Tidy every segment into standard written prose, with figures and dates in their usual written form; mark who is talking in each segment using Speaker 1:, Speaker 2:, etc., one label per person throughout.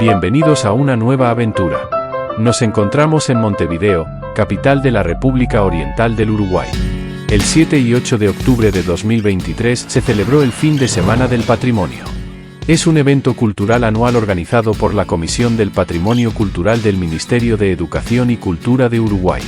Speaker 1: Bienvenidos a una nueva aventura. Nos encontramos en Montevideo, capital de la República Oriental del Uruguay. El 7 y 8 de octubre de 2023 se celebró el Fin de Semana del Patrimonio. Es un evento cultural anual organizado por la Comisión del Patrimonio Cultural del Ministerio de Educación y Cultura de Uruguay.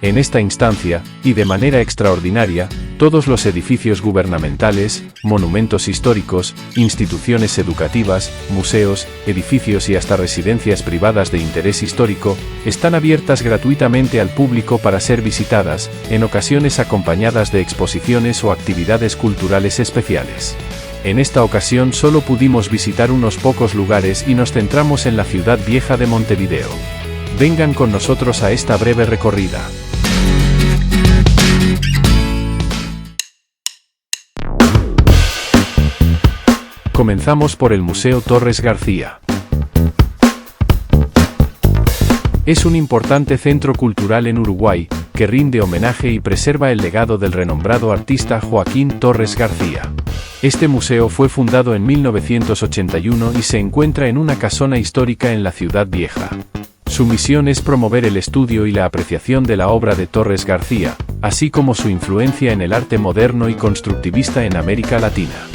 Speaker 1: En esta instancia, y de manera extraordinaria, todos los edificios gubernamentales, monumentos históricos, instituciones educativas, museos, edificios y hasta residencias privadas de interés histórico, están abiertas gratuitamente al público para ser visitadas, en ocasiones acompañadas de exposiciones o actividades culturales especiales. En esta ocasión solo pudimos visitar unos pocos lugares y nos centramos en la ciudad vieja de Montevideo. Vengan con nosotros a esta breve recorrida. Comenzamos por el Museo Torres García. Es un importante centro cultural en Uruguay, que rinde homenaje y preserva el legado del renombrado artista Joaquín Torres García. Este museo fue fundado en 1981 y se encuentra en una casona histórica en la Ciudad Vieja. Su misión es promover el estudio y la apreciación de la obra de Torres García, así como su influencia en el arte moderno y constructivista en América Latina.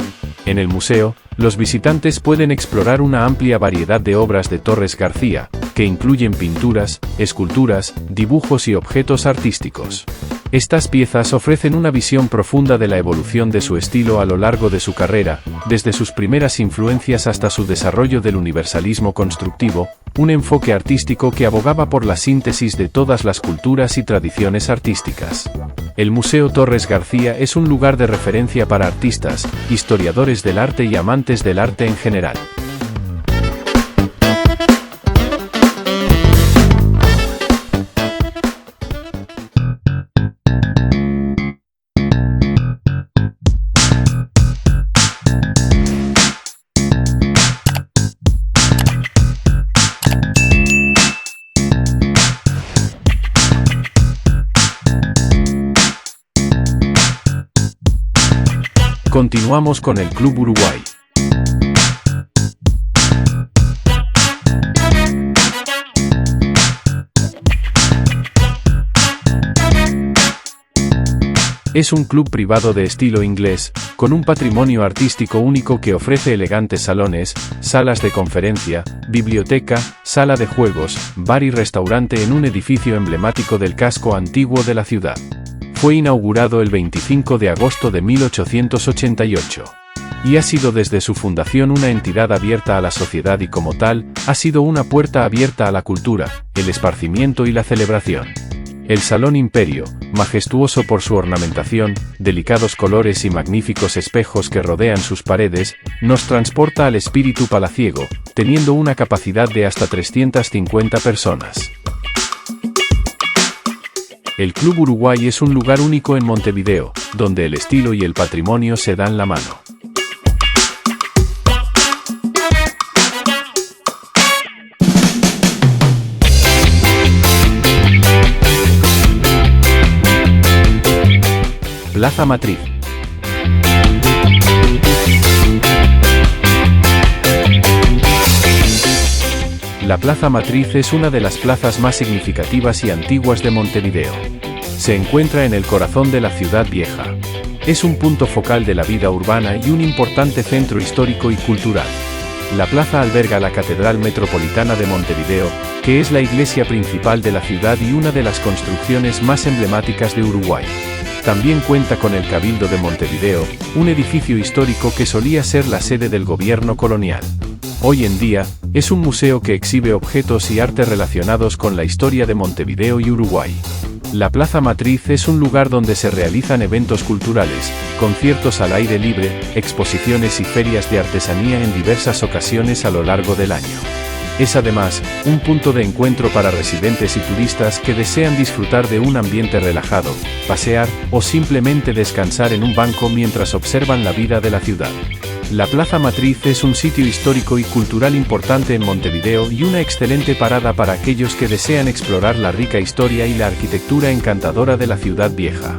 Speaker 1: En el museo, los visitantes pueden explorar una amplia variedad de obras de Torres García, que incluyen pinturas, esculturas, dibujos y objetos artísticos. Estas piezas ofrecen una visión profunda de la evolución de su estilo a lo largo de su carrera, desde sus primeras influencias hasta su desarrollo del universalismo constructivo, un enfoque artístico que abogaba por la síntesis de todas las culturas y tradiciones artísticas. El Museo Torres García es un lugar de referencia para artistas, historiadores del arte y amantes del arte en general. Continuamos con el Club Uruguay. Es un club privado de estilo inglés, con un patrimonio artístico único que ofrece elegantes salones, salas de conferencia, biblioteca, sala de juegos, bar y restaurante en un edificio emblemático del casco antiguo de la ciudad. Fue inaugurado el 25 de agosto de 1888. Y ha sido desde su fundación una entidad abierta a la sociedad y como tal, ha sido una puerta abierta a la cultura, el esparcimiento y la celebración. El Salón Imperio, majestuoso por su ornamentación, delicados colores y magníficos espejos que rodean sus paredes, nos transporta al espíritu palaciego, teniendo una capacidad de hasta 350 personas. El Club Uruguay es un lugar único en Montevideo, donde el estilo y el patrimonio se dan la mano. Plaza Matriz. La Plaza Matriz es una de las plazas más significativas y antiguas de Montevideo. Se encuentra en el corazón de la Ciudad Vieja. Es un punto focal de la vida urbana y un importante centro histórico y cultural. La plaza alberga la Catedral Metropolitana de Montevideo, que es la iglesia principal de la ciudad y una de las construcciones más emblemáticas de Uruguay. También cuenta con el Cabildo de Montevideo, un edificio histórico que solía ser la sede del gobierno colonial. Hoy en día, es un museo que exhibe objetos y arte relacionados con la historia de Montevideo y Uruguay. La Plaza Matriz es un lugar donde se realizan eventos culturales, conciertos al aire libre, exposiciones y ferias de artesanía en diversas ocasiones a lo largo del año. Es además, un punto de encuentro para residentes y turistas que desean disfrutar de un ambiente relajado, pasear o simplemente descansar en un banco mientras observan la vida de la ciudad. La Plaza Matriz es un sitio histórico y cultural importante en Montevideo y una excelente parada para aquellos que desean explorar la rica historia y la arquitectura encantadora de la Ciudad Vieja.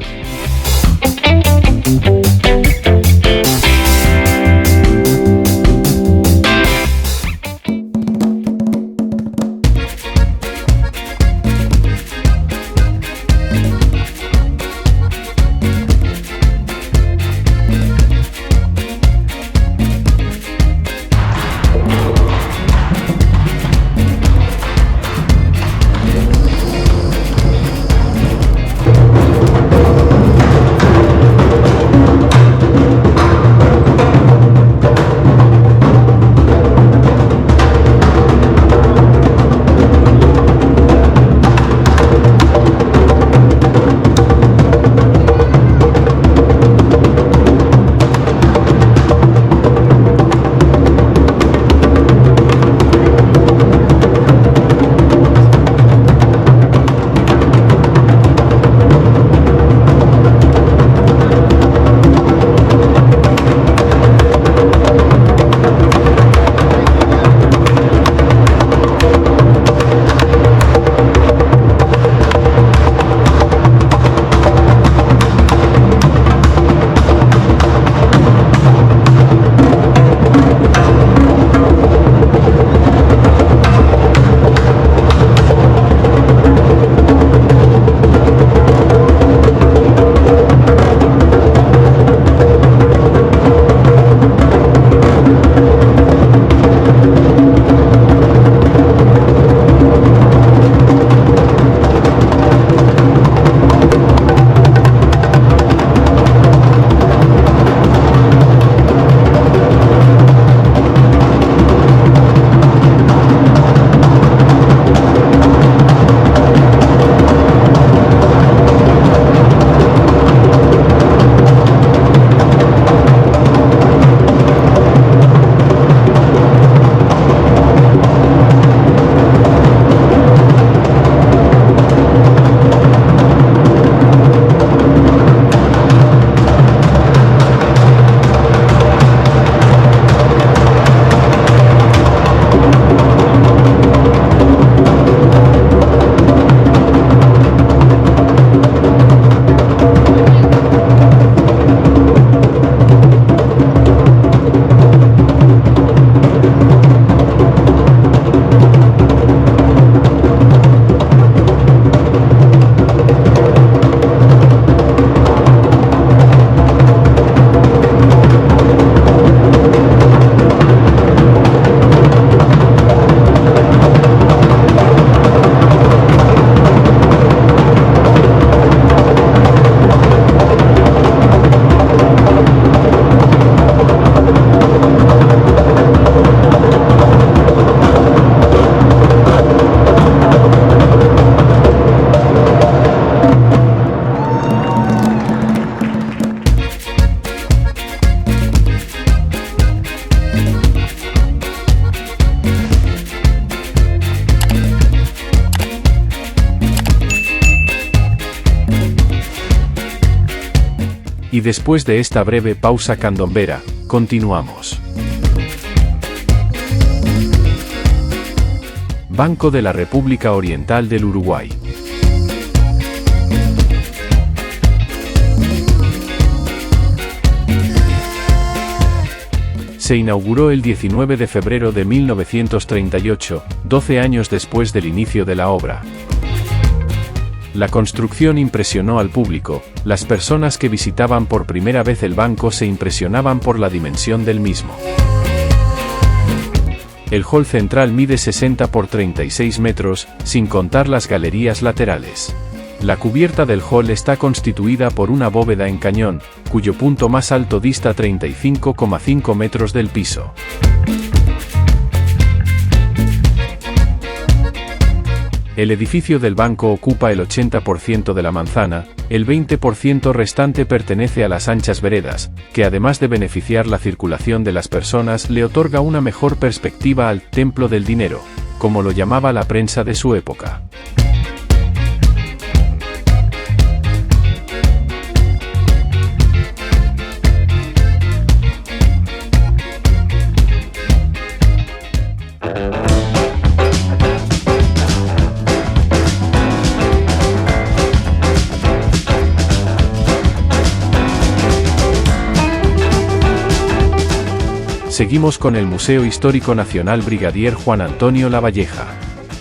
Speaker 1: Y después de esta breve pausa candombera, continuamos. Banco de la República Oriental del Uruguay. Se inauguró el 19 de febrero de 1938, 12 años después del inicio de la obra. La construcción impresionó al público. Las personas que visitaban por primera vez el banco se impresionaban por la dimensión del mismo. El hall central mide 60 por 36 metros, sin contar las galerías laterales. La cubierta del hall está constituida por una bóveda en cañón, cuyo punto más alto dista 35,5 metros del piso. El edificio del banco ocupa el 80% de la manzana, el 20% restante pertenece a las anchas veredas, que además de beneficiar la circulación de las personas le otorga una mejor perspectiva al «templo del dinero», como lo llamaba la prensa de su época. Seguimos con el Museo Histórico Nacional Brigadier Juan Antonio Lavalleja.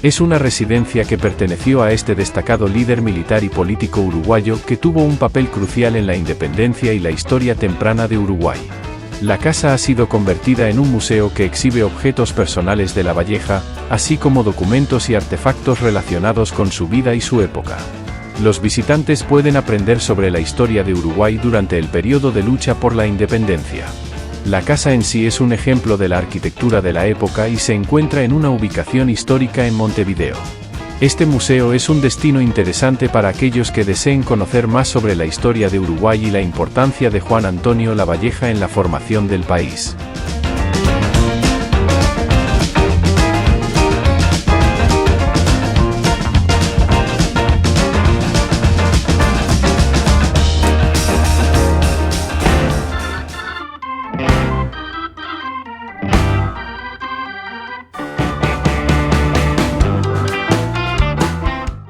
Speaker 1: Es una residencia que perteneció a este destacado líder militar y político uruguayo que tuvo un papel crucial en la independencia y la historia temprana de Uruguay. La casa ha sido convertida en un museo que exhibe objetos personales de Lavalleja, así como documentos y artefactos relacionados con su vida y su época. Los visitantes pueden aprender sobre la historia de Uruguay durante el periodo de lucha por la independencia. La casa en sí es un ejemplo de la arquitectura de la época y se encuentra en una ubicación histórica en Montevideo. Este museo es un destino interesante para aquellos que deseen conocer más sobre la historia de Uruguay y la importancia de Juan Antonio Lavalleja en la formación del país.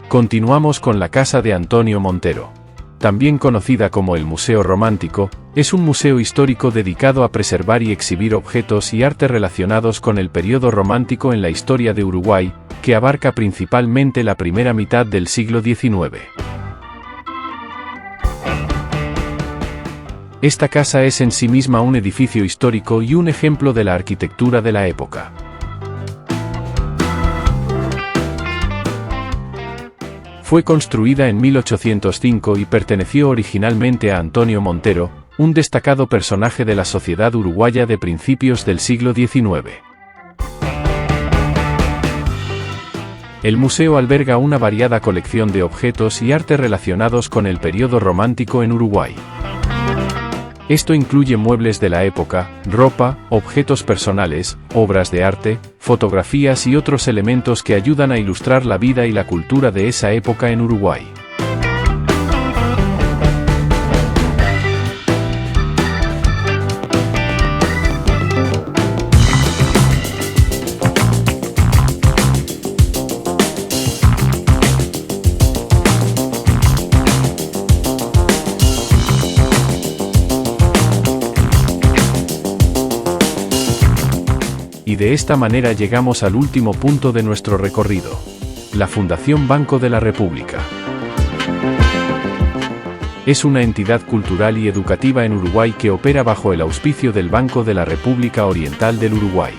Speaker 1: Continuamos con la Casa de Antonio Montero. También conocida como el Museo Romántico, es un museo histórico dedicado a preservar y exhibir objetos y arte relacionados con el periodo romántico en la historia de Uruguay, que abarca principalmente la primera mitad del siglo XIX. Esta casa es en sí misma un edificio histórico y un ejemplo de la arquitectura de la época. Fue construida en 1805 y perteneció originalmente a Antonio Montero, un destacado personaje de la sociedad uruguaya de principios del siglo XIX. El museo alberga una variada colección de objetos y arte relacionados con el periodo romántico en Uruguay. Esto incluye muebles de la época, ropa, objetos personales, obras de arte, fotografías y otros elementos que ayudan a ilustrar la vida y la cultura de esa época en Uruguay. Y de esta manera llegamos al último punto de nuestro recorrido: la Fundación Banco de la República. Es una entidad cultural y educativa en Uruguay que opera bajo el auspicio del Banco de la República Oriental del Uruguay.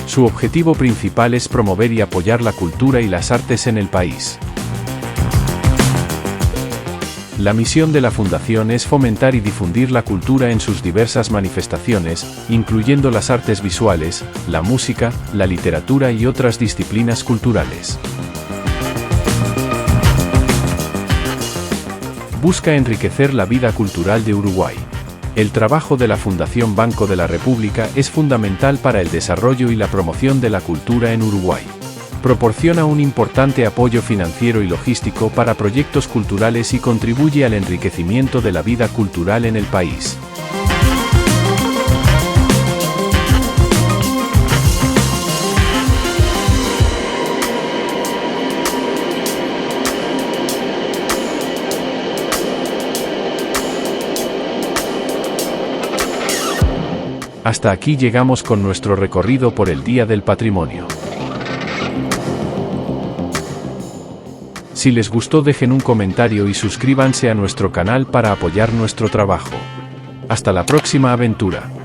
Speaker 1: Su objetivo principal es promover y apoyar la cultura y las artes en el país. La misión de la Fundación es fomentar y difundir la cultura en sus diversas manifestaciones, incluyendo las artes visuales, la música, la literatura y otras disciplinas culturales. Busca enriquecer la vida cultural de Uruguay. El trabajo de la Fundación Banco de la República es fundamental para el desarrollo y la promoción de la cultura en Uruguay. Proporciona un importante apoyo financiero y logístico para proyectos culturales y contribuye al enriquecimiento de la vida cultural en el país. Hasta aquí llegamos con nuestro recorrido por el Día del Patrimonio. Si les gustó, dejen un comentario y suscríbanse a nuestro canal para apoyar nuestro trabajo. Hasta la próxima aventura.